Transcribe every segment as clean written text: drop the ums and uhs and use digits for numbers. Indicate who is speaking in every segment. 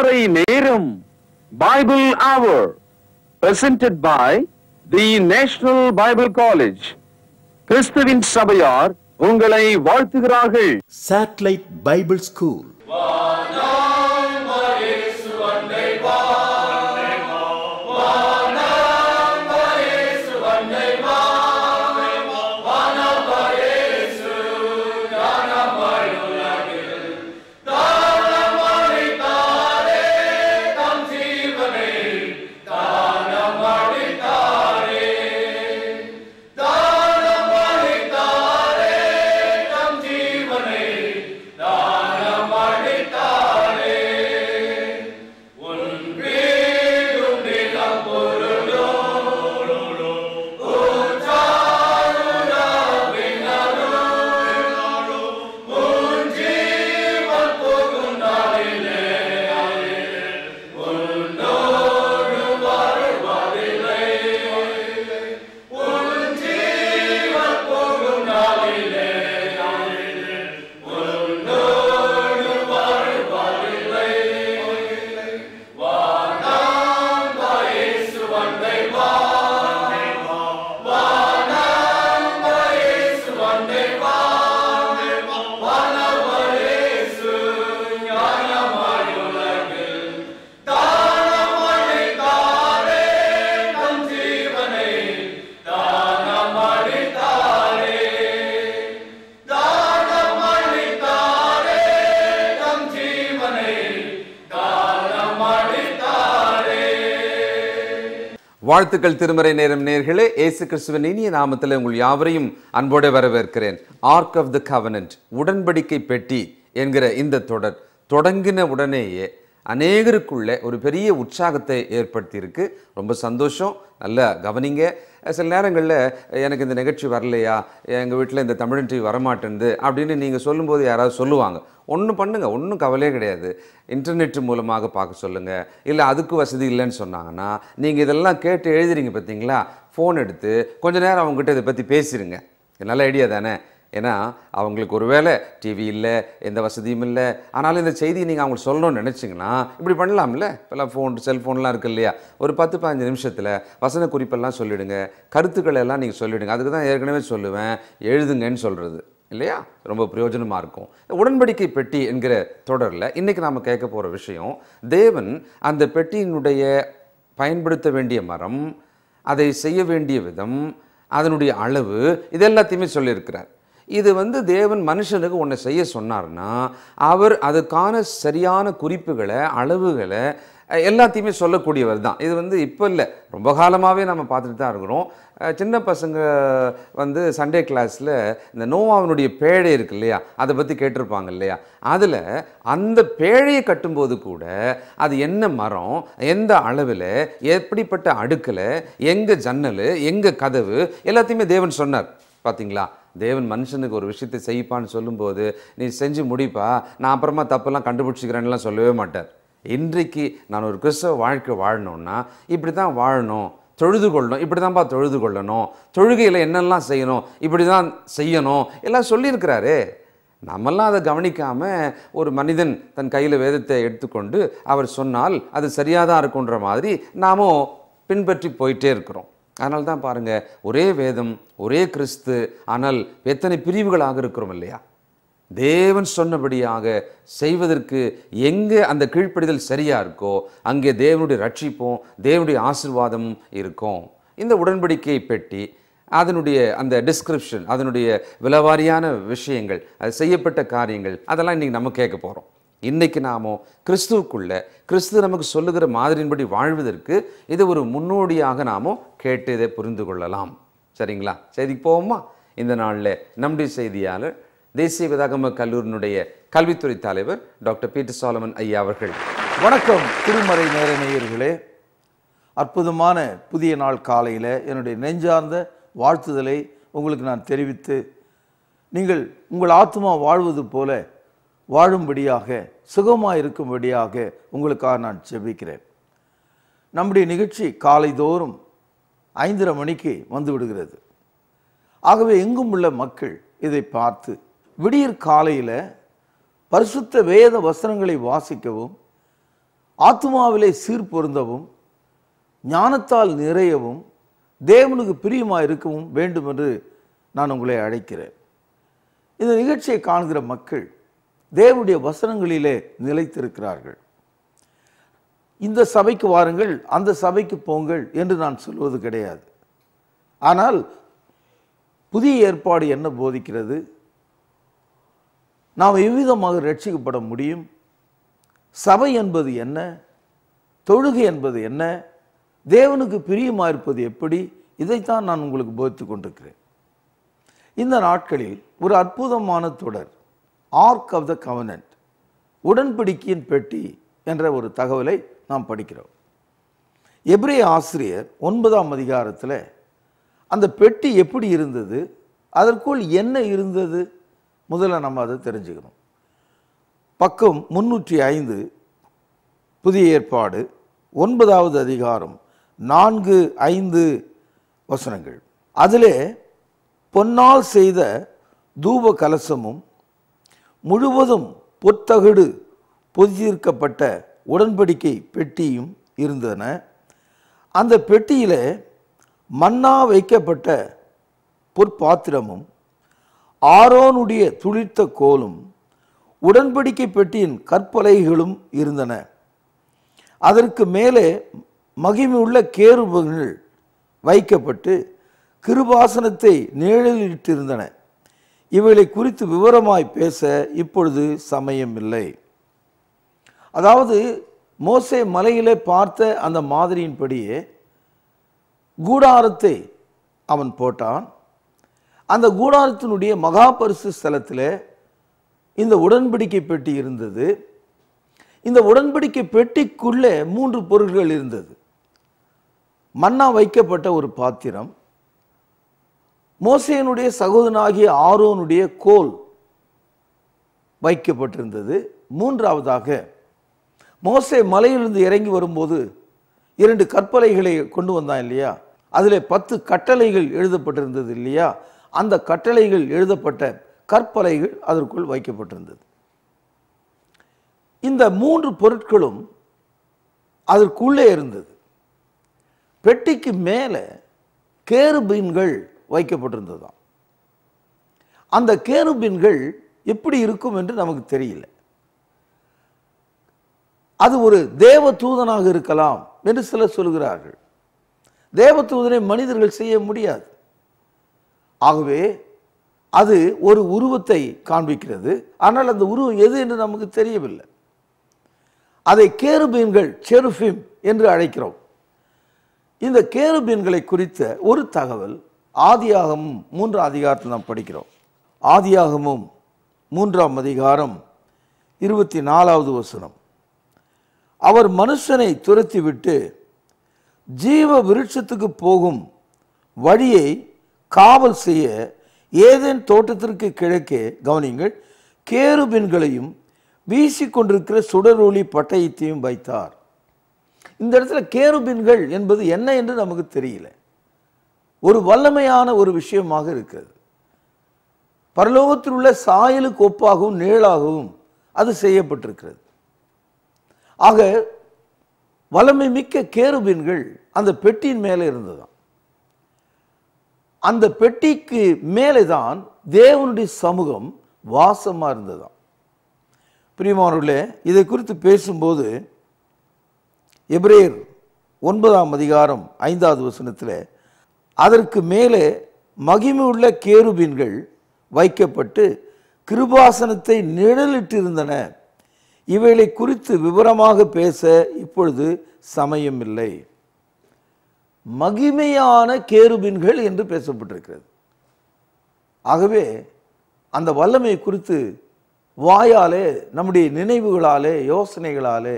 Speaker 1: திருமறை நேரம் Bible Hour presented by the National Bible College. கிறிஸ்துவின் சபையார் உங்களை வாழ்த்துகிறார்கள்.
Speaker 2: Satellite Bible School.
Speaker 3: வாழ்த்துக்கள் திருமறை நேரம் நேயர்களே, இயேசு கிறிஸ்துவின் இனிய நாமத்தில் உங்கள் யாவரையும் அன்போடு வரவேற்கிறேன். ஆர்க் ஆஃப் தி கவனன்ட், உடன்படிக்கை பெட்டி என்கிற இந்த தொடர் தொடங்கின உடனேயே அநேகருக்குள்ள ஒரு பெரிய உற்சாகத்தை ஏற்படுத்தியிருக்கு. ரொம்ப சந்தோஷம். நல்லா கவனிங்க. சில நேரங்களில் எனக்கு இந்த நிகழ்ச்சி வரலையா, எங்கள் வீட்டில் இந்த தமிழன் டிவி வரமாட்டேன்து அப்படின்னு நீங்கள் சொல்லும்போது யாராவது சொல்லுவாங்க. ஒன்றும் பண்ணுங்கள், ஒன்றும் கவலையே கிடையாது. இன்டர்நெட் மூலமாக பார்க்க சொல்லுங்கள். இல்லை அதுக்கு வசதி இல்லைன்னு சொன்னாங்கன்னா நீங்கள் இதெல்லாம் கேட்டு எழுதுறீங்க பார்த்தீங்களா, ஃபோன் எடுத்து கொஞ்சம் நேரம் அவங்ககிட்ட இதை பற்றி பேசிடுங்க. நல்ல ஐடியா தானே? ஏன்னா அவங்களுக்கு ஒரு வேளை டிவி இல்லை, எந்த வசதியும் இல்லை, ஆனாலும் இந்த செய்தியை நீங்கள் அவங்களுக்கு சொல்லணும்னு நினச்சிங்கன்னா இப்படி பண்ணலாம்ல. இப்போல்லாம் செல்ஃபோன்லாம் இருக்குது இல்லையா, ஒரு 10-15 நிமிஷத்தில் வசன குறிப்பெல்லாம் சொல்லிவிடுங்க, கருத்துக்களை எல்லாம் நீங்கள் சொல்லிவிடுங்க. அதுக்கு தான் ஏற்கனவே சொல்லுவேன், எழுதுங்கன்னு சொல்கிறது இல்லையா, ரொம்ப பிரயோஜனமாக இருக்கும். உடன்படிக்கை பெட்டி என்கிற தொடரில் இன்றைக்கி நாம் கேட்க போகிற விஷயம், தேவன் அந்த பெட்டியினுடைய பயன்படுத்த வேண்டிய மரம், அதை செய்ய வேண்டிய விதம், அதனுடைய அளவு, இது எல்லாத்தையுமே சொல்லியிருக்கிறார். இது தேவன் மனுஷனுக்கு ஒன்று செய்ய சொன்னார்னா அவர் அதுக்கான சரியான குறிப்புகளை, அளவுகளை எல்லாத்தையுமே சொல்லக்கூடியவர் தான். இது இப்போ இல்லை, ரொம்ப காலமாகவே நம்ம பார்த்துட்டு தான் இருக்கிறோம். சின்ன பசங்க சண்டே கிளாஸில் இந்த நோவாவினுடைய பேழை இருக்கு இல்லையா, அதை பற்றி கேட்டிருப்பாங்க இல்லையா. அதில் அந்த பேழையை கட்டும்போது கூட அது என்ன மரம், எந்த அளவில், எப்படிப்பட்ட அடுக்கில், எங்கே ஜன்னல், எங்கே கதவு, எல்லாத்தையுமே தேவன் சொன்னார். பார்த்தீங்களா, தேவன் மனுஷனுக்கு ஒரு விஷயத்தை செய்ப்பான்னு சொல்லும்போது நீ செஞ்சு முடிப்பா, நான் அப்புறமா தப்பெல்லாம் கண்டுபிடிச்சிக்கிறேன்லாம் சொல்லவே மாட்டார். இன்றைக்கு நான் ஒரு கிறிஸ்தவ வாழ்க்கை வாழணும்னா இப்படி தான் வாழணும், தொழுது கொள்ளணும், இப்படி தான்ப்பா தொழுது கொள்ளணும், தொழுகையில் என்னெல்லாம் செய்யணும், இப்படி தான் செய்யணும், எல்லாம் சொல்லியிருக்கிறாரு. நம்மெல்லாம் அதை கவனிக்காமல் ஒரு மனிதன் தன் கையில் வேதத்தை எடுத்துக்கொண்டு அவர் சொன்னால் அது சரியாக தான் இருக்குன்ற மாதிரி நாமும் பின்பற்றி போயிட்டே இருக்கிறோம். அதனால தான் பாருங்கள், ஒரே வேதம், ஒரே கிறிஸ்து, ஆனால் எத்தனை பிரிவுகளாக இருக்கிறோம் இல்லையா. தேவன் சொன்னபடியாக செய்வதற்கு எங்கே அந்த கீழ்ப்படிதல் சரியாக இருக்கோ அங்கே தேவனுடைய ரட்சிப்பும் தேவனுடைய ஆசீர்வாதமும் இருக்கும். இந்த உடன்படிக்கை பெட்டி, அதனுடைய அந்த டிஸ்கிரிப்ஷன், அதனுடைய விலவாரியான விஷயங்கள், அது செய்யப்பட்ட காரியங்கள், அதெல்லாம் இன்றைக்கி நம்ம கேட்க போகிறோம். இன்றைக்கி நாமோ கிறிஸ்துவுக்குள்ள, கிறிஸ்து நமக்கு சொல்லுகிற மாதிரியின்படி வாழ்வதற்கு இது ஒரு முன்னோடியாக நாமோ கேட்டு இதை புரிந்து கொள்ளலாம். சரிங்களா? செய்திக்கு போவோமா? இந்த நாளில் நம்முடைய செய்தியாளர், தேசிய வேதாகம கல்லூரியினுடைய கல்வித்துறை தலைவர் டாக்டர் பீட்டர் சாலமன் ஐயா அவர்கள்.
Speaker 4: வணக்கம் திருமறை நேர நேயர்களே. அற்புதமான புதிய நாள் காலையில் என்னுடைய நெஞ்சார்ந்த வாழ்த்துதலை உங்களுக்கு நான் தெரிவித்து, நீங்கள் உங்கள் ஆத்மா வாழ்வது போல வாழும்படியாக, சுகமாக இருக்கும்படியாக உங்களுக்காக நான் ஜெபிக்கிறேன். நம்முடைய நிகழ்ச்சி காலை தோறும் 5:30 மணிக்கு வந்து விடுகிறது. ஆகவே எங்கும் உள்ள மக்கள் இதை பார்த்து விடியற் காலையில் பரிசுத்த வேத வசனங்களை வாசிக்கவும், ஆத்துமாவிலே சீர் பொருந்தவும் ஞானத்தால் நிறையவும் தேவனுக்கு பிரியமாக இருக்கவும் வேண்டும் என்று நான் உங்களை அழைக்கிறேன். இந்த நிகழ்ச்சியை காண்கிற மக்கள் தேவனுடைய வசனங்களிலே நிலைத்திருக்கிறார்கள். இந்த சபைக்கு வாருங்கள், அந்த சபைக்கு போங்கள் என்று நான் சொல்வது கிடையாது. ஆனால் புதிய ஏற்பாடு என்ன போதிக்கிறது, நாம் எவ்விதமாக ரட்சிக்கப்பட முடியும், சபை என்பது என்ன, தொழுகை என்பது என்ன, தேவனுக்கு பிரியமாக இருப்பது எப்படி, இதைத்தான் நான் உங்களுக்கு போதித்துக் கொண்டிருக்கிறேன். இந்த நாட்களில் ஒரு அற்புதமான தொடர், ஆர்க் ஆஃப் த கவனன்ட், உடன்படிக்கையின் பெட்டி என்ற ஒரு தகவலை நாம் படிக்கிறோம். எபிரேய ஆசிரியர் 9ஆம் அதிகாரத்தில் அந்த பெட்டி எப்படி இருந்தது, அதற்குள் என்ன இருந்தது, முதல்ல நம்ம அதை தெரிஞ்சுக்கணும். பக்கம் 305 புதிய ஏற்பாடு 9வது அதிகாரம் 4-5 வசனங்கள். அதிலே பொன்னால் செய்த தூப கலசமும் முழுவதும் பொத்தகடு பொதித்திருக்கப்பட்ட உடன்படிக்கை பெட்டியும் இருந்தன. அந்த பெட்டியிலே மன்னா வைக்கப்பட்ட பொற்பாத்திரமும் ஆரோனுடைய துளிர்த்த கோலும் உடன்படிக்கை பெட்டியின் கற்பலகைகளும் இருந்தன. அதற்கு மேலே மகிமையுள்ள கேருபங்கள் வைக்கப்பட்டு கிருபாசனத்தை நிழலிட்டிருந்தன. இவைகளை குறித்து விவரமாய் பேச இப்பொழுது சமயம் இல்லை. அதாவது மோசே மலையிலே பார்த்த அந்த மாதிரியின்படியே கூடாரத்தை அவன் போட்டான். அந்த கூடாரத்தினுடைய மகா பரிசு ஸ்தலத்தில் இந்த உடன்படிக்கை பெட்டி இருந்தது. இந்த உடன்படிக்கை பெட்டிக்குள்ளே 3 பொருள்கள் இருந்தது. மன்னா வைக்கப்பட்ட ஒரு பாத்திரம், மோசேனுடைய சகோதரனாகிய ஆரோனுடைய கோல் வைக்கப்பட்டிருந்தது. மூன்றாவதாக மோசே மலையிலிருந்து இறங்கி வரும்போது 2 கற்பலைகளை கொண்டு வந்தான் இல்லையா, அதில் 10 கட்டளைகள் எழுதப்பட்டிருந்தது இல்லையா, அந்த கட்டளைகள் எழுதப்பட்ட கற்பலைகள் அதற்குள் வைக்கப்பட்டிருந்தது. இந்த 3 பொருட்களும் அதற்குள்ளே இருந்தது. பெட்டிக்கு மேலே கேருபீன்கள் வைக்கப்பட்டிருந்ததாம். அந்த கேருபீன்கள் எப்படி இருக்கும் என்று நமக்கு தெரியல. அது ஒரு தேவ தூதனாக இருக்கலாம் என்று சிலர் சொல்கிறார்கள். தேவ தூதனை மனிதர்கள் செய்ய முடியாது. ஆகவே அது ஒரு உருவத்தை காண்பிக்கிறது. ஆனால் அந்த உருவம் எது என்று நமக்கு தெரியவில்லை. அதை கேருபீன்கள், செருஃபிம் என்று அழைக்கிறோம். இந்த கேருபீன்களை குறித்த ஒரு தகவல் ஆதியாகமம் 3ஆம் அதிகாரத்தில் நாம் படிக்கிறோம். ஆதியாகமம் 3ஆம் அதிகாரம் 24வது வசனம். அவர் மனுஷனை துரத்திவிட்டு ஜீவ விருட்சத்துக்கு போகும் வழியை காவல் செய்ய ஏதேன் தோட்டத்திற்கு கிழக்கே, கவனிங்கள், கேருபீன்களையும் வீசிக்கொண்டிருக்கிற சுடரொளி பட்டயத்தையும் வைத்தார். இந்த இடத்துல கேருபீன்கள் என்பது என்ன என்று நமக்கு தெரியல. ஒரு வல்லமையான ஒரு விஷயமாக இருக்கிறது. பரலோகத்தில் உள்ள சாயலுக்கு ஒப்பாகவும் நிழலாகவும் அது செய்யப்பட்டிருக்கிறது. ஆக வல்லமை மிக்க கேருபீன்கள் அந்த பெட்டியின் மேலே இருந்ததாம். அந்த பெட்டிக்கு மேலே தான் தேவனுடைய சமூகம் வாசமாக இருந்ததாம். பிரியமானவர்களே, இதை குறித்து பேசும்போது எபிரேயர் 9ஆம் அதிகாரம் 5வது வசனத்தில் அதற்கு மேலே மகிமையுள்ள கேருபீன்கள் வைக்கப்பட்டு கிருபாசனத்தை நிழலிட்டிருந்தன. இவைகளை குறித்து விவரமாக பேச இப்பொழுது சமயம் இல்லை. மகிமையான கேருபீன்கள் என்று பேசப்பட்டிருக்கிறது. ஆகவே அந்த வல்லமை குறித்து வாயாலே, நம்முடைய நினைவுகளாலே, யோசனைகளாலே,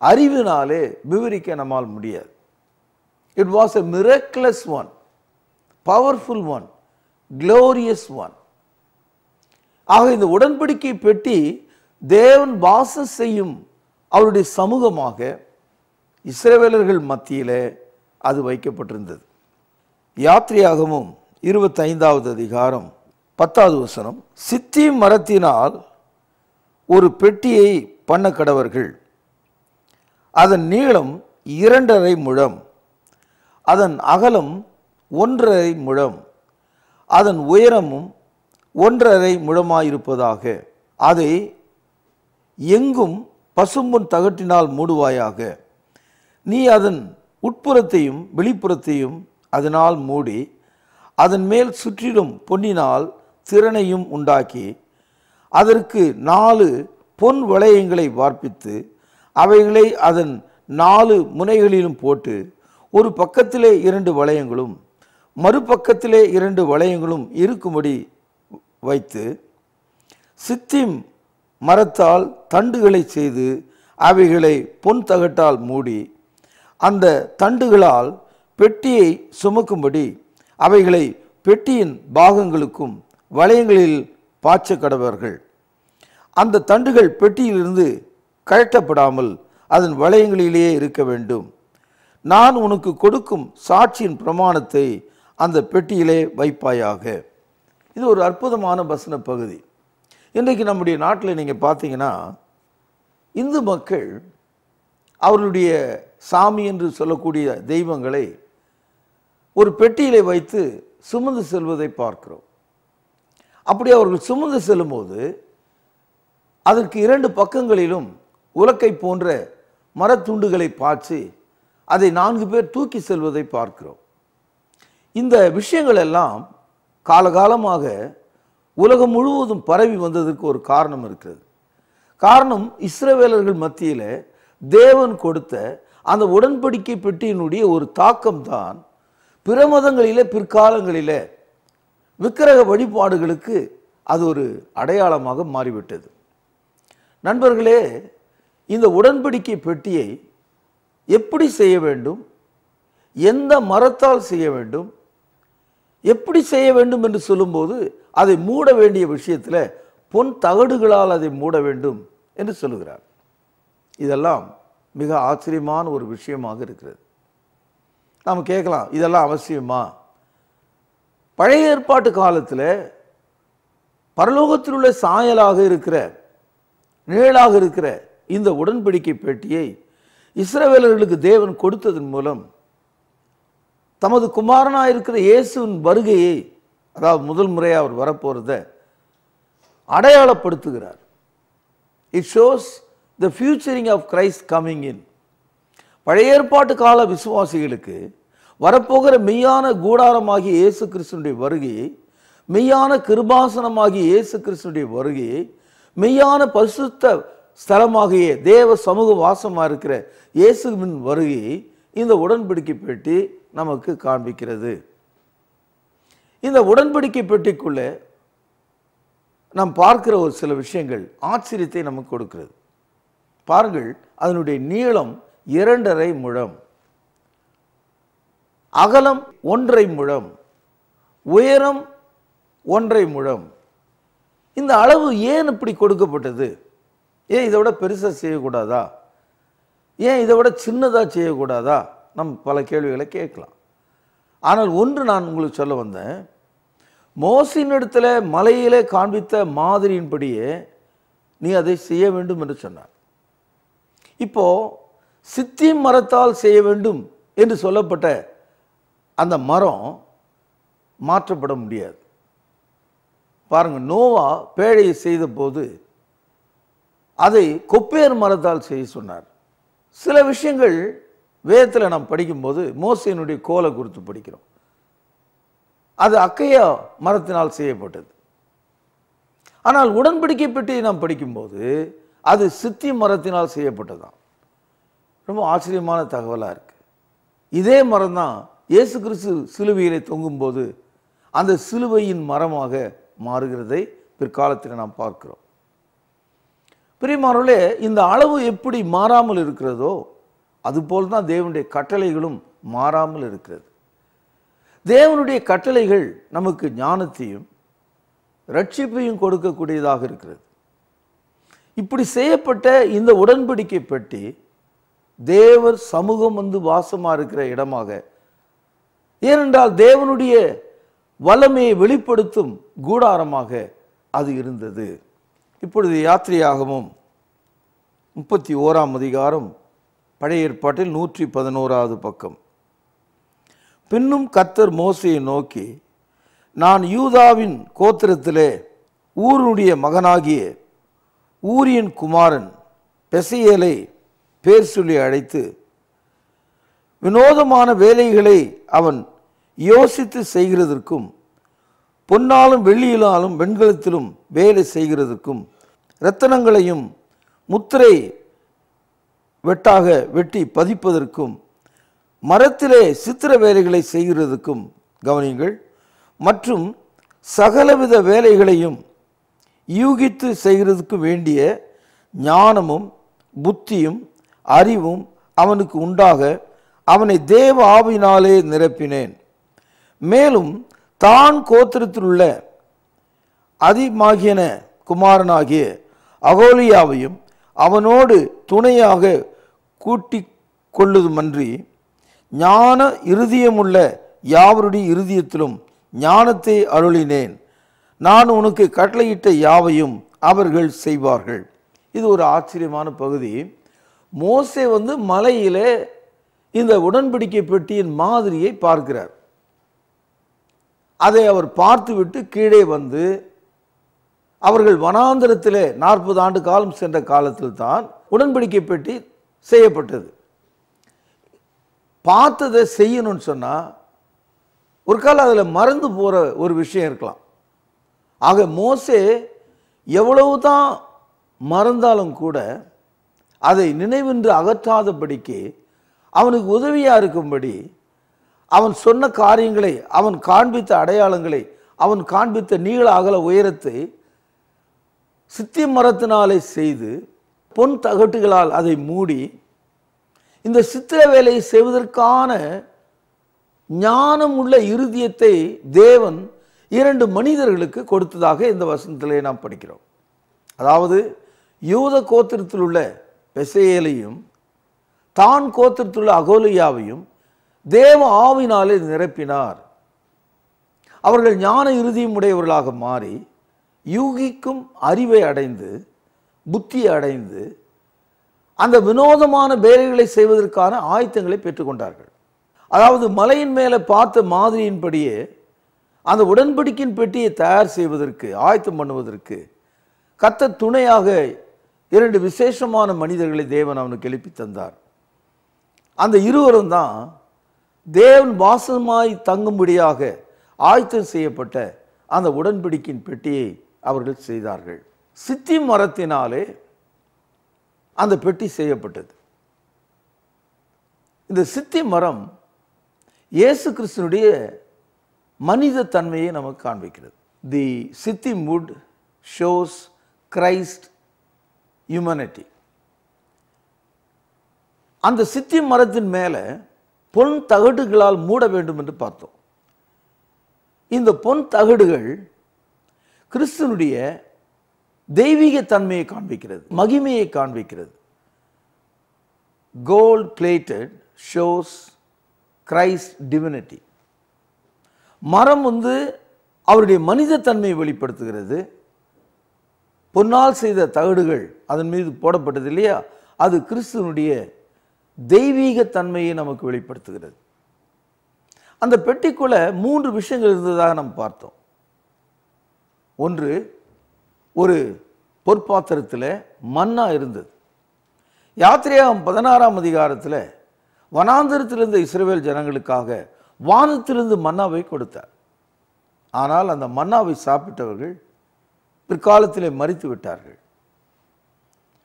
Speaker 4: அறிவினாலே விவரிக்க நம்மால் முடியாது. It was a miracles one, powerful one, glorious one. ஆக இந்த உடன்படிக்கை பெட்டி தேவன் வாசம் செய்யும் அவருடைய சமூகமாக இஸ்ரவேலர்கள் மத்தியிலே அது வைக்கப்பட்டிருந்தது. யாத்திரையாகமும் 25வது அதிகாரம் 10வது வசனம். சித்தீம் மரத்தினால் ஒரு பெட்டியை பண்ண கடவர்கள், அதன் நீளம் 2.5 முழம், அதன் அகலம் 1.5 முழம், அதன் உயரமும் 1.5 முழமாயிருப்பதாக. அதை எங்கும் பசும்பொன் தகட்டினால் மூடுவாயாக. நீ அதன் உட்புறத்தையும் வெளிப்புறத்தையும் அதனால் மூடி அதன் மேல் சுற்றிலும் பொன்னினால் திறனையும் உண்டாக்கி அதற்கு 4 பொன் வளையங்களை வார்ப்பித்து அவைகளை அதன் 4 முனைகளிலும் போட்டு ஒரு பக்கத்திலே 2 வளையங்களும் மறுபக்கத்திலே 2 வளையங்களும் இருக்கும்படி வைத்து சித்திம் மரத்தால் தண்டுகளை செய்து அவைகளை பொன் தகட்டால் மூடி அந்த தண்டுகளால் பெட்டியை சுமக்கும்படி அவைகளை பெட்டியின் பாகங்களுக்கும் வளையங்களில் பாய்ச்ச கடவர்கள். அந்த தண்டுகள் பெட்டியிலிருந்து கழட்டப்படாமல் அதன் வளையங்களிலேயே இருக்க வேண்டும். நான் உனக்கு கொடுக்கும் சாட்சியின் பிரமாணத்தை அந்த பெட்டியிலே வைப்பாயாக. இது ஒரு அற்புதமான வசன பகுதி. இன்றைக்கு நம்முடைய நாட்டில் நீங்கள் பார்த்தீங்கன்னா இந்து மக்கள் அவர்களுடைய சாமி என்று சொல்லக்கூடிய தெய்வங்களை ஒரு பெட்டியிலே வைத்து சுமந்து செல்வதை பார்க்கிறோம். அப்படி அவர்கள் சுமந்து செல்லும்போது அதற்கு 2 பக்கங்களிலும் உலக்கை போன்ற மரத்துண்டுகளை பாய்ச்சி அதை 4 பேர் தூக்கி செல்வதை பார்க்கிறோம். இந்த விஷயங்கள் எல்லாம் காலகாலமாக உலகம் முழுவதும் பரவி வந்ததற்கு ஒரு காரணம் இருக்கிறது. காரணம் இஸ்ரவேலர்கள் மத்தியில் தேவன் கொடுத்த அந்த உடன்படிக்கை பெட்டியினுடைய ஒரு தாக்கம்தான் பிற மதங்களிலே பிற்காலங்களிலே விக்கிரக வழிபாடுகளுக்கு அது ஒரு அடையாளமாக மாறிவிட்டது. நண்பர்களே, இந்த உடன்படிக்கை பெட்டியை எப்படி செய்ய வேண்டும், எந்த மரத்தால் செய்ய வேண்டும், எப்படி செய்ய வேண்டும் என்று சொல்லும்போது அதை மூட வேண்டிய விஷயத்தில் பொன் தகடுகளால் அதை மூட வேண்டும் என்று சொல்லுகிறார். இதெல்லாம் மிக ஆச்சரியமான ஒரு விஷயமாக இருக்கிறது. நாம் கேட்கலாம், இதெல்லாம் அவசியமா? பழைய ஏற்பாட்டு காலத்தில் பரலோகத்தில் உள்ள சாயலாக இருக்கிற நிழலாக இருக்கிற இந்த உடன்படிக்கை பெட்டியை இஸ்ரவேலர்களுக்கு தேவன் கொடுத்ததன் மூலம் தமது குமாரனாக இருக்கிற இயேசுவின் வருகையை, அதாவது முதல் முறையாக அவர் வரப்போறத அடையாளப்படுத்துகிறார். It shows the futuring of Christ coming in. பழைய ஏற்பாட்டு கால விசுவாசிகளுக்கு வரப்போகிற மெய்யான கூடாரமாகிய இயேசு கிறிஸ்துனுடைய வருகையை, மெய்யான கிருபாசனமாகிய இயேசு கிறிஸ்துனுடைய வருகையை, மெய்யான பரிசுத்த ஸ்தலமாகிய தேவ சமூக வாசமாக இருக்கிற இயேசுவின் வருகையை இந்த உடன்படிக்கை பெட்டி நமக்கு காண்பிக்கிறது. இந்த உடன்படிக்கை பெட்டிக்குள்ளே நாம் பார்க்கிற ஒரு சில விஷயங்கள் ஆச்சரியத்தை நமக்கு கொடுக்கிறது. பாருங்கள், அதனுடைய நீளம் 2.5 முழம், அகலம் 1.5 முழம், உயரம் 1.5 முழம். இந்த அளவு ஏன் இப்படி கொடுக்கப்பட்டது? ஏன் இதை விட பெருசாக செய்யக்கூடாதா? ஏன் இதை விட சின்னதாக செய்யக்கூடாதா? நம்ம பல கேள்விகளை கேட்கலாம். ஆனால் ஒன்று நான் உங்களுக்கு சொல்ல வந்தேன். மோசேயின் இடத்துல மலையிலே காண்பித்த மாதிரியின்படியே நீ அதை செய்ய வேண்டும் என்று சொன்னார். இப்போ சித்திம் மரத்தால் செய்ய வேண்டும் என்று சொல்லப்பட்ட அந்த மரம் மாற்றப்பட முடியாது. பாருங்க, நோவா பேழையை செய்த போது அதை கொப்பேர் மரத்தால் செய்ய சொன்னார். சில விஷயங்கள் வேதத்தில் நாம் படிக்கும்போது மோசேயினுடைய கோலை குறித்து படிக்கிறோம். அது அக்கையா மரத்தினால் செய்யப்பட்டது. ஆனால் உடன்படிக்கை பெட்டியை நாம் படிக்கும்போது அது சித்தி மரத்தினால் செய்யப்பட்டதான். ரொம்ப ஆச்சரியமான தகவலாக இருக்கு. இதே மரம் தான் இயேசு கிறிஸ்து சிலுவையிலே தொங்கும்போது அந்த சிலுவையின் மரமாக மாறுகிறதை பிற்காலத்தில் நாம் பார்க்கிறோம். பிரியமானவர்களே, இந்த அளவு எப்படி மாறாமல் இருக்கிறதோ அதுபோல் தான் தேவனுடைய கட்டளைகளும் மாறாமல் இருக்கிறது. தேவனுடைய கட்டளைகள் நமக்கு ஞானத்தையும் ரட்சிப்பையும் கொடுக்கக்கூடியதாக இருக்கிறது. இப்படி செய்யப்பட்ட இந்த உடன்படிக்கை பெட்டி தேவர் சமூகம் வந்து வாசமா இருக்கிற இடமாக, ஏனென்றால் தேவனுடைய வல்லமையை வெளிப்படுத்தும் கூடாரமாக அது இருந்தது. இப்பொழுது யாத்திரையாகமம் 31ஆம் அதிகாரம் பழைய ஏற்பாட்டில் 111வது பக்கம். பின்னும் கர்த்தர் மோசேயை நோக்கி, நான் யூதாவின் கோத்திரத்திலே ஊருடைய மகனாகிய ஊரியின் குமாரன் பெசையேலை பேர் சொல்லி அழைத்து, வினோதமான வேலைகளை அவன் யோசித்து செய்கிறதற்கும், பொன்னாலும் வெள்ளியிலாலும் வெண்கலத்திலும் வேலை செய்கிறதற்கும், இரத்தனங்களையும் முத்திரை வெட்டாக வெட்டி பதிப்பதற்கும், மரத்திலே சித்திர வேலைகளை செய்கிறதுக்கும் கவனியுங்கள், மற்றும் சகலவித வேலைகளையும் யூகித்து செய்கிறதுக்கு வேண்டிய ஞானமும் புத்தியும் அறிவும் அவனுக்கு உண்டாக அவனை தேவ ஆவியினாலே நிரப்பினேன். மேலும் தான் கோத்திரத்திலுள்ள அதிமாகியன குமாரனாகிய அகோலியாவையும் அவனோடு துணையாக கூட்டிக் கொள்ளுதுமன்றி, ஞான இருதயமுள்ள யாவருடைய இருதயத்திலும் ஞானத்தை அருளினேன். நான் உனக்கு கட்டளையிட்ட யாவையும் அவர்கள் செய்வார்கள். இது ஒரு ஆச்சரியமான பகுதி. மோசே மலையிலே இந்த உடன்படிக்கை பெட்டியின் மாதிரியை பார்க்கிறார். அதை அவர் பார்த்துவிட்டு கீழே வந்து, அவர்கள் வனாந்தரத்திலே 40 ஆண்டு காலம் சென்ற காலத்தில் தான் உடன்படிக்கை பெட்டி செய்யப்பட்டது. பார்த்ததை செய்யணும்னு சொன்னால் ஒரு காலம் அதில் மறந்து போகிற ஒரு விஷயம் இருக்கலாம். ஆக மோசே எவ்வளவு தான் மறந்தாலும் கூட அதை நினைவின்றி அகற்றாதபடிக்கு அவனுக்கு உதவியாக இருக்கும்படி அவன் சொன்ன காரியங்களை, அவன் காண்பித்த அடையாளங்களை, அவன் காண்பித்த நீள அகல உயரத்தை சித்தி மரத்தினாலே செய்து பொன் தகட்டுகளால் அதை மூடி இந்த சித்திர வேலையை செய்வதற்கான ஞானம் உள்ள இருதயத்தை தேவன் 2 மனிதர்களுக்கு கொடுத்ததாக இந்த வசனத்திலே நாம் படிக்கிறோம். அதாவது யூத கோத்திரத்தில் உள்ள பெசையேலையும் தான் கோத்திரத்தில் உள்ள அகோலியாவையும் தேவ ஆவினாலே நிரப்பினார். அவர்கள் ஞான இருதயம் உடையவர்களாக மாறி யூகிக்கும் அறிவை அடைந்து புத்தி அடைந்து அந்த வினோதமான வேலைகளை செய்வதற்கான ஆயத்தங்களை பெற்றுக்கொண்டார்கள். அதாவது மலையின் மேலே பார்த்த மாதிரியின்படியே அந்த உடன்படிக்கையின் பெட்டியை தயார் செய்வதற்கு, ஆயத்தம் பண்ணுவதற்கு கர்த்தர் துணையாக 2 விசேஷமான மனிதர்களை தேவன் அவனுக்கு எழுப்பி தந்தார். அந்த இருவரும் தான் தேவன் வாசமாய் தங்கும்படியாக ஆயத்தம் செய்யப்பட்ட அந்த உடன்படிக்கையின் பெட்டியை அவர்கள் செய்தார்கள். சித்தி மரத்தினாலே அந்த பெட்டி செய்யப்பட்டது. இந்த சித்தி மரம் இயேசு கிறிஸ்துனுடைய மனித தன்மையை நமக்கு காண்பிக்கிறது. தி சித்திம் wood shows Christ humanity. அந்த சித்தி மரத்தின் மேலே பொன் தகடுகளால் மூட வேண்டும் என்று பார்த்தோம். இந்த பொன் தகடுகள் கிறிஸ்துனுடைய தெய்வீக தன்மையை காண்பிக்கிறது, மகிமையை காண்பிக்கிறது. Gold plated shows Christ divinity. மரம் அவருடைய மனித தன்மையை வெளிப்படுத்துகிறது. பொன்னால் செய்த தகடுகள் அதன் மீது போடப்பட்டது இல்லையா, அது கிறிஸ்துவனுடைய தெய்வீக தன்மையை நமக்கு வெளிப்படுத்துகிறது. அந்த பெட்டிக்குள்ள 3 விஷயங்கள் இருந்ததாக நாம் பார்த்தோம். ஒன்று, ஒரு பொற்பாத்திரத்தில் மன்னா இருந்தது. யாத்திரையாகமம் 16ஆம் அதிகாரத்தில் வனாந்தரத்திலிருந்து இஸ்ரவேல் ஜனங்களுக்காக வானத்திலிருந்து மன்னாவை கொடுத்தார். ஆனால் அந்த மன்னாவை சாப்பிட்டவர்கள் பிற்காலத்திலே மரித்து விட்டார்கள்.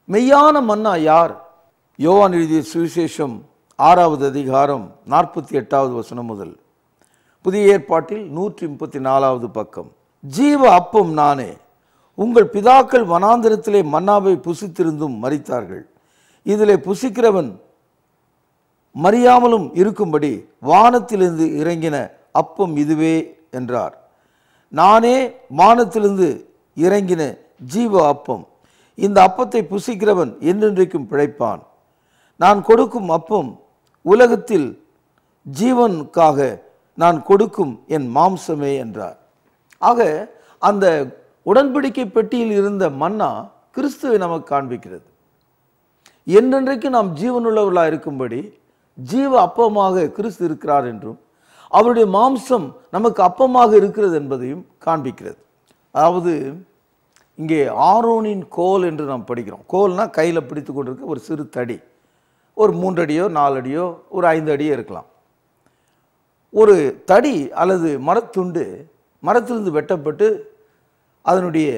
Speaker 4: மெய்யான மன்னா யார்? யோவான் எழுதிய சுவிசேஷம் 6வது அதிகாரம் 48வது வசனம் முதல் புதிய ஏற்பாட்டில் 134வது பக்கம். ஜீவ அப்பம் நானே. உங்கள் பிதாக்கள் வனாந்தரத்திலே மன்னாவை புசித்திருந்தும் மரித்தார்கள். இதிலே புசிக்கிறவன் மறியாமலும் இருக்கும்படி வானத்திலிருந்து இறங்கின அப்பம் இதுவே என்றார். நானே வானத்திலிருந்து இறங்கின ஜீவ அப்பம். இந்த அப்பத்தை புசிக்கிறவன் என்றென்றைக்கும் பிழைப்பான். நான் கொடுக்கும் அப்பம் உலகத்தில் ஜீவனுக்காக நான் கொடுக்கும் என் மாம்சமே என்றார். ஆக அந்த உடன்படிக்கை பெட்டியில் இருந்த மன்னா கிறிஸ்துவை நமக்கு காண்பிக்கிறது. என்றென்றைக்கு நாம் ஜீவனுள்ளவர்களாக இருக்கும்படி ஜீவ அப்பமாக கிறிஸ்து இருக்கிறார் என்றும் அவருடைய மாம்சம் நமக்கு அப்பமாக இருக்கிறது என்பதையும் காண்பிக்கிறது. அதாவது இங்கே ஆரோனின் கோல் என்று நாம் படிக்கிறோம். கோல்னா கையில் பிடித்து கொண்டிருக்க ஒரு சிறு தடி, ஒரு 3 அடியோ 4 அடியோ ஒரு 5 அடியோ இருக்கலாம். ஒரு தடி அல்லது மரத்துண்டு மரத்திலிருந்து வெட்டப்பட்டு அதனுடைய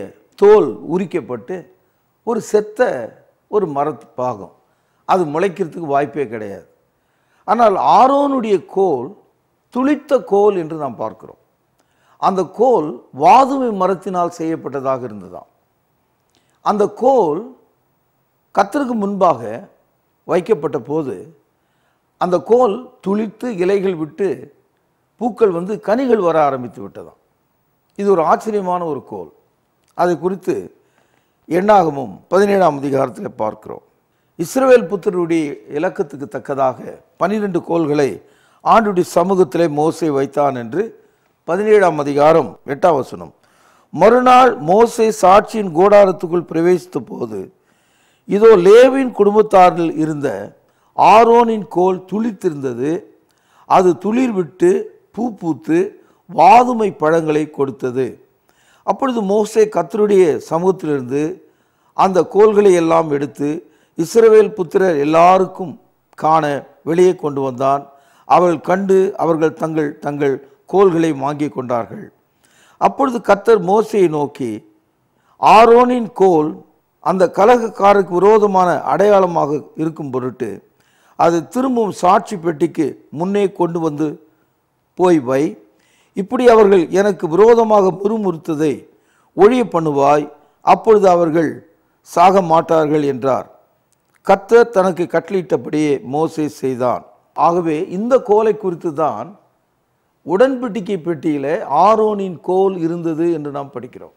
Speaker 4: தோல் உரிக்கப்பட்டு ஒரு செத்த ஒரு மரத்து பாகம், அது முளைக்கிறதுக்கு வாய்ப்பே கிடையாது. ஆனால் ஆரோனுடைய கோல் துளித்த கோல் என்று நாம் பார்க்கிறோம். அந்த கோல் வாதுமை மரத்தினால் செய்யப்பட்டதாக இருந்ததாம். அந்த கோல் கர்த்தருக்கு முன்பாக வைக்கப்பட்ட போது அந்த கோல் துளித்து இலைகள் விட்டு பூக்கள் வந்து கனிகள் வர ஆரம்பித்து விட்டதாம். இது ஒரு ஆச்சரியமான ஒரு கோல். அதை குறித்து எண்ணாகமும் 17ஆம் அதிகாரத்தில் பார்க்கிறோம். இஸ்ரவேல் புத்திரருடைய இலக்கத்துக்கு தக்கதாக 12 கோல்களை ஆண்டுடைய சமூகத்திலே மோசே வைத்தான் என்று 17ஆம் அதிகாரம் 8ஆம் வசனம். மறுநாள் மோசே சாட்சியின் கூடாரத்துக்குள் பிரவேசித்த போது இதோ லேவியின் குடும்பத்தாரில் இருந்த ஆரோனின் கோல் துளித்திருந்தது. அது துளிர் விட்டு பூ பூத்து வாதுமை பழங்களை கொடுத்தது. அப்பொழுது மோசே கர்த்தருடைய சமூகத்திலிருந்து அந்த கோல்களை எல்லாம் எடுத்து இஸ்ரவேல் புத்திரர் எல்லாருக்கும் காண வெளியே கொண்டு வந்தான். அவர்கள் கண்டு அவர்கள் தங்கள் தங்கள் கோல்களை வாங்கி கொண்டார்கள். அப்பொழுது கர்த்தர் மோசேயை நோக்கி, ஆரோனின் கோல் அந்த கலகக்காரருக்கு விரோதமான அடையாளமாக இருக்கும் பொருட்டு அது திரும்பவும் சாட்சி பெட்டிக்கு முன்னே கொண்டு வந்து போய் வை. இப்படி அவர்கள் எனக்கு விரோதமாக முறுமுறுத்ததை ஒழிய பண்ணுவாய், அப்பொழுது அவர்கள் சாக மாட்டார்கள் என்றார். கர்த்தர் தனக்கு கட்டளையிட்டபடியே மோசே செய்தான். ஆகவே இந்த கோலை குறித்து தான் உடன்படிக்கை பெட்டியிலே ஆரோனின் கோல் இருந்தது என்று நாம் படிக்கிறோம்.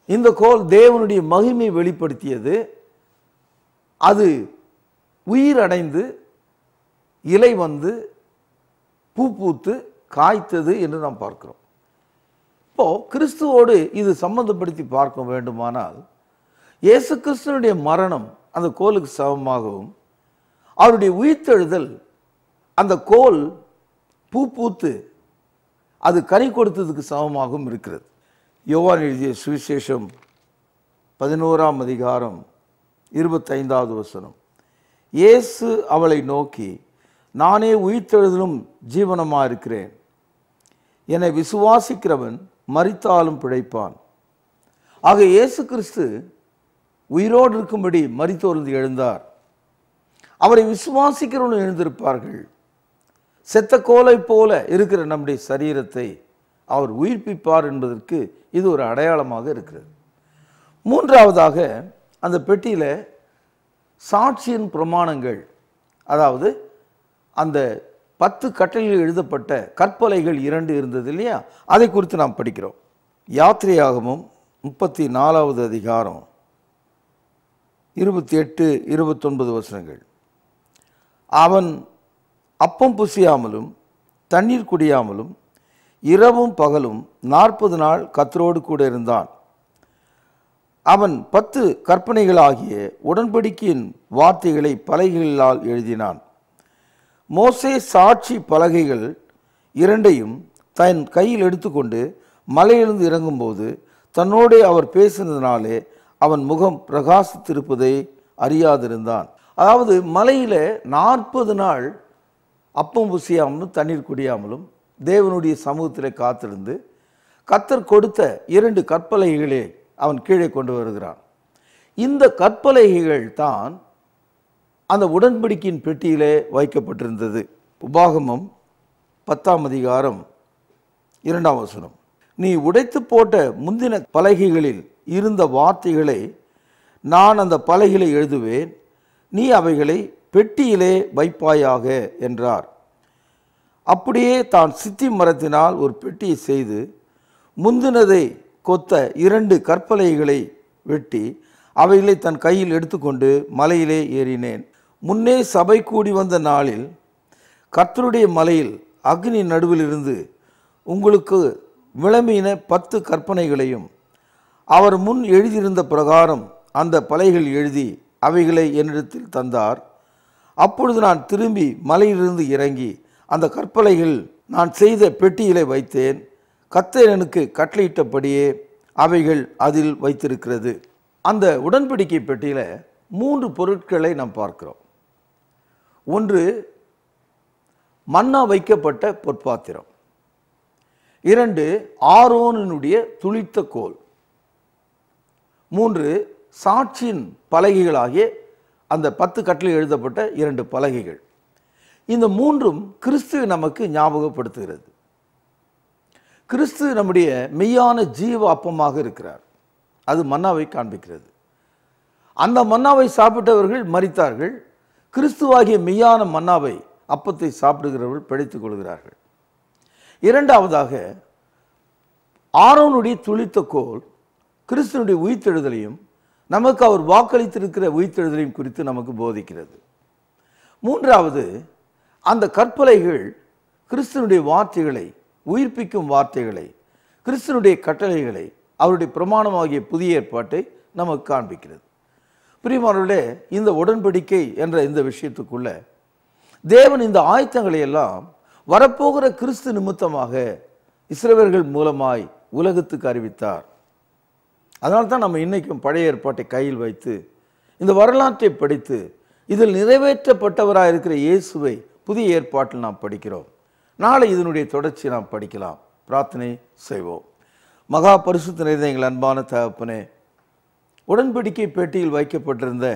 Speaker 4: இந்த கோல் தேவனுடைய மகிமை வெளிப்படுத்தியது. அது உயிர் அடைந்து இலை வந்து பூ பூத்து காய்த்தது என்று நாம் பார்க்கிறோம். இப்போ கிறிஸ்துவோடு இது சம்பந்தப்படுத்தி பார்க்க வேண்டுமானால் இயேசு கிறிஸ்துவனுடைய மரணம் அந்த கோலுக்கு சமமாகவும் அவருடைய உயிர்த்தெழுதல் அந்த கோல் பூ பூத்து அது கனி கொடுத்ததுக்கு சமமாகவும் இருக்கிறது. யோவான் எழுதிய சுவிசேஷம் 11ஆம் அதிகாரம் 25வது வசனம். இயேசு அவளை நோக்கி, நானே உயிர்த்தெழுதலும் ஜீவனமாக இருக்கிறேன். என்னை விசுவாசிக்கிறவன் மரித்தாலும் பிழைப்பான். ஆக இயேசு கிறிஸ்து உயிரோடு இருக்கும்படி மரித்தோர்ந்து எழுந்தார். அவரை விசுவாசிக்கிறவனும் எழுந்திருப்பார்கள். செத்த கோலை போல இருக்கிற நம்முடைய சரீரத்தை அவர் உயிர்ப்பிப்பார் என்பதற்கு இது ஒரு அடையாளமாக இருக்கிறது. மூன்றாவதாக அந்த பெட்டியில் சாட்சியின் பிரமாணங்கள், அதாவது அந்த 10 கட்டளைகள் எழுதப்பட்ட கற்பலைகள் 2 இருந்தது இல்லையா, அதை குறித்து நாம் படிக்கிறோம். யாத்திரையாகமும் 34வது அதிகாரம் 28-29 வசனங்கள். அவன் அப்பம் புசியாமலும் தண்ணீர் குடியாமலும் இரவும் பகலும் 40 நாள் கர்த்தரோடு கூட இருந்தான். அவன் 10 கற்பனைகளாகிய உடன்படிக்கையின் வார்த்தைகளை பலகைகளால் எழுதினான். மோசே சாட்சி பலகைகள் 2ஐயும் தன் கையில் எடுத்துக்கொண்டு மலையிலிருந்து இறங்கும்போது தன்னோடே அவர் பேசினதினாலே அவன் முகம் பிரகாசித்திருப்பதை அறியாதிருந்தான். அதாவது மலையில் 40 நாள் அப்பம் புசியாமலும் தண்ணீர் குடியாமலும் தேவனுடைய சமூகத்தில் காத்திருந்து கர்த்தர் கொடுத்த 2 கற்பலகைகளே அவன் கீழே கொண்டு வருகிறான். இந்த கற்பலகைகள் தான் அந்த உடன்படிக்கையின் பெட்டியிலே வைக்கப்பட்டிருந்தது. உபாகமம் 10ஆம் அதிகாரம் 2ஆம் வசனம். நீ உடைத்து போட்ட முந்தின பலகைகளில் இருந்த வார்த்தைகளை நான் அந்த பலகைகளை எழுதுவேன், நீ அவைகளை பெட்டியிலே வைப்பாயாக என்றார். அப்படியே தான் சித்தி மரத்தினால் ஒரு பெட்டியை செய்து முந்தினதை கொத்த 2 கற்பலகைகளை வெட்டி அவைகளை தன் கையில் எடுத்துக்கொண்டு மலையிலே ஏறினேன். முன்னே சபை கூடி வந்த நாளில் கர்த்தருடைய மலையில் அக்னி நடுவில் இருந்து உங்களுக்கு விளம்பின 10 கற்பனைகளையும் அவர் முன் எழுதியிருந்த பிரகாரம் அந்த பலகைகள் எழுதி அவைகளை என்னிடத்தில் தந்தார். அப்பொழுது நான் திரும்பி மலையிலிருந்து இறங்கி அந்த கற்பலைகள் நான் செய்த பெட்டியிலே வைத்தேன். கர்த்தர் எனக்கு கட்டளையிட்டபடியே அவைகள் அதில் வைத்திருக்கிறது. அந்த உடன்படிக்கை பெட்டியில் 3 பொருட்களை நாம் பார்க்கிறோம். ஒன்று மன்னா வைக்கப்பட்ட பொற்பாத்திரம், 2 ஆரோனுடைய துளித்த கோல், 3 சாட்சியின் பலகைகளாகிய அந்த 10 கட்டளை எழுதப்பட்ட 2 பலகைகள். இந்த 3ம் கிறிஸ்துவை நமக்கு ஞாபகப்படுத்துகிறது. கிறிஸ்து நம்முடைய மெய்யான ஜீவ அப்பமாக இருக்கிறார். அது மன்னாவை காண்பிக்கிறது. அந்த மன்னாவை சாப்பிட்டவர்கள் மரித்தார்கள். கிறிஸ்துவாகிய மெய்யான மன்னாவை அப்பத்தை சாப்பிடுகிறவர்கள் பிழைத்துக் கொள்கிறார்கள். இரண்டாவதாக ஆரோனுடைய துளித்த கோல் கிறிஸ்துவனுடைய உயிர்த்தெழுதலையும் நமக்கு அவர் வாக்களித்திருக்கிற உயிர்த்தெழுதலையும் குறித்து நமக்கு போதிக்கிறது. மூன்றாவது அந்த கற்பலைகள் கிறிஸ்துவனுடைய வார்த்தைகளை, உயிர்ப்பிக்கும் வார்த்தைகளை, கிறிஸ்துவனுடைய கட்டளைகளை, அவருடைய பிரமாணமாகிய புதிய ஏற்பாட்டை நமக்கு காண்பிக்கிறது. பிரியமானவர்களே, இந்த உடன்படிக்கை என்ற இந்த விஷயத்துக்குள்ள தேவன் இந்த ஆயத்தங்களை எல்லாம் வரப்போகிற கிறிஸ்து நிமித்தமாக இஸ்ரவேலர்கள் மூலமாய் உலகத்துக்கு அறிவித்தார். அதனால தான் நம்ம இன்னைக்கும் பழைய ஏற்பாட்டை கையில் வைத்து இந்த வரலாற்றை படித்து இதில் நிறைவேற்றப்பட்டவராக இருக்கிற இயேசுவை புதிய ஏற்பாட்டில் நாம் படிக்கிறோம். நாளை இதனுடைய தொடர்ச்சி நாம் படிக்கலாம். பிரார்த்தனை செய்வோம். மகா பரிசுத்த நிறைந்த எங்கள் அன்பான தகப்பனே, உடன்படிக்கை பெட்டியில் வைக்கப்பட்டிருந்த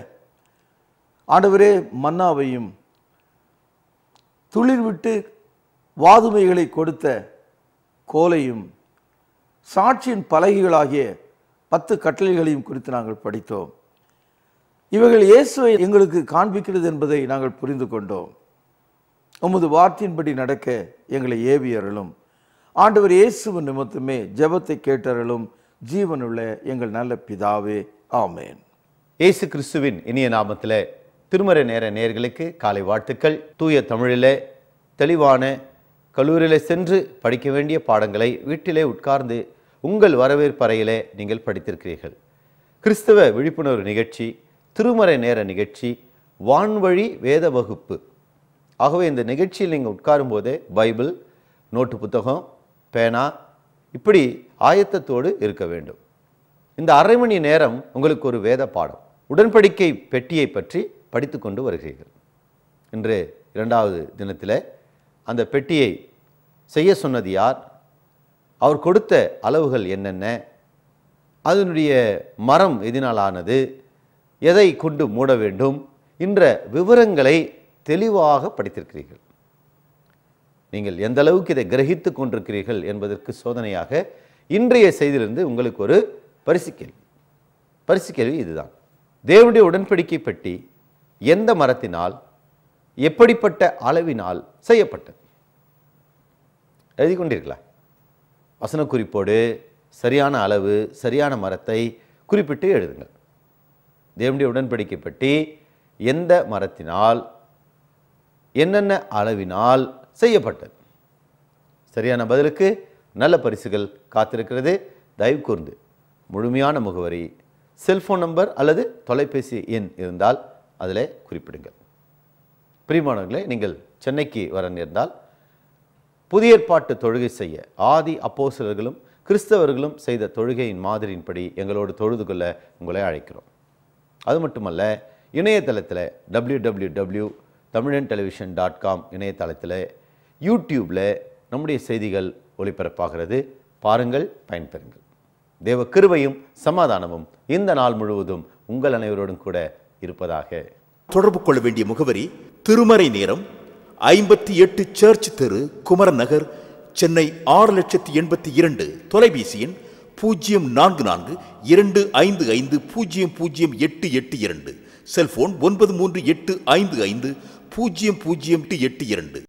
Speaker 4: ஆண்டவரே மன்னாவையும் துளிர் விட்டு வாதுமைகளை கொடுத்த கோலையும் சாட்சியின் பலகைகளாகிய 10 கட்டளைகளையும் குறித்து நாங்கள் படித்தோம். இவைகள் இயேசுவை எங்களுக்கு காண்பிக்கிறது என்பதை நாங்கள் புரிந்து கொண்டோம். உமது வார்த்தையின்படி நடக்க எங்களை ஏவி அருளும். ஆண்டவர் இயேசுவின் நிமித்தமே ஜெபத்தை கேட்டருளும். ஜீவனுள்ள எங்கள் நல்ல பிதாவே, ஆமேன்.
Speaker 2: இயேசு கிறிஸ்துவின் இனிய நாமத்திலே திருமறை நேர நேயர்களுக்கு காலை வாழ்த்துக்கள். தூய தமிழிலே தெளிவான கல்லூரியில் சென்று படிக்க வேண்டிய பாடங்களை வீட்டிலே உட்கார்ந்து உங்கள் வரவேற்பறையிலே நீங்கள் படித்திருக்கிறீர்கள். கிறிஸ்தவ விழிப்புணர்வு நிகழ்ச்சி, திருமறை நேர நிகழ்ச்சி, வான்வழி வேத வகுப்பு. ஆகவே இந்த நிகழ்ச்சியில் நீங்கள் உட்காரும் போதே பைபிள், நோட்டு புத்தகம், பேனா இப்படி ஆயத்தத்தோடு இருக்க வேண்டும். இந்த அரை மணி நேரம் உங்களுக்கு ஒரு வேத பாடம், உடன்படிக்கை பெட்டியை பற்றி படித்து கொண்டு வருகிறீர்கள். இன்று 2வது தினத்தில் அந்த பெட்டியை செய்ய சொன்னது யார், அவர் கொடுத்த அளவுகள் என்னென்ன, அதனுடைய மரம் எதினால் ஆனது, எதை கொண்டு மூட வேண்டும் என்ற விவரங்களை தெளிவாக படித்திருக்கிறீர்கள். நீங்கள் எந்த அளவுக்கு இதை கிரகித்து கொண்டிருக்கிறீர்கள் என்பதற்கு சோதனையாக இன்றைய செய்தியிலிருந்து உங்களுக்கு ஒரு பரிசு கேள்வி இதுதான். தேவனுடைய உடன்படிக்கை பெட்டி எந்த மரத்தினால், எப்படிப்பட்ட அளவினால் செய்யப்பட்டது? எழுதி கொண்டீர்களா? வசன குறிப்போடு சரியான அளவு, சரியான மரத்தை குறிப்பிட்டு எழுதுங்கள். தேவனுடைய உடன்படிக்கை பெட்டி எந்த மரத்தினால், என்னென்ன அளவினால் செய்யப்பட்டது? சரியான பதிலுக்கு நல்ல பரிசுகள் காத்திருக்கிறது. தயவு கூர்ந்து முழுமையான முகவரி, செல்போன் நம்பர் அல்லது தொலைபேசி எண் இருந்தால் அதில் குறிப்பிடுங்கள். பிரியமானவர்களே, நீங்கள் சென்னைக்கு வர நேர்ந்தால் புதிய ஏற்பாட்டு தொழுகை செய்ய ஆதி அப்போஸ்தலர்களும் கிறிஸ்தவர்களும் செய்த தொழுகையின் மாதிரியின்படி எங்களோடு தொழுது கொள்ள உங்களை அழைக்கிறோம். அது மட்டுமல்ல, இணையதளத்தில் www.tamizhantelevision.com இணையதளத்தில் யூடியூப்பில் நம்முடைய செய்திகள் ஒளிபரப்பாகிறது. பாருங்கள், பயன்பெறுங்கள். தேவ கிருபையும் சமாதானமும் இந்த நாள் முழுவதும் உங்கள் அனைவரோடும் கூட இருப்பதாக.
Speaker 5: தொடர்பு கொள்ள வேண்டிய முகவரி: திருமறை நேரம், 58 சர்ச் தெரு, குமரன் நகர், சென்னை 6,82,000. தொலைபேசி எண் 044255000882. செல்போன் 9385500882.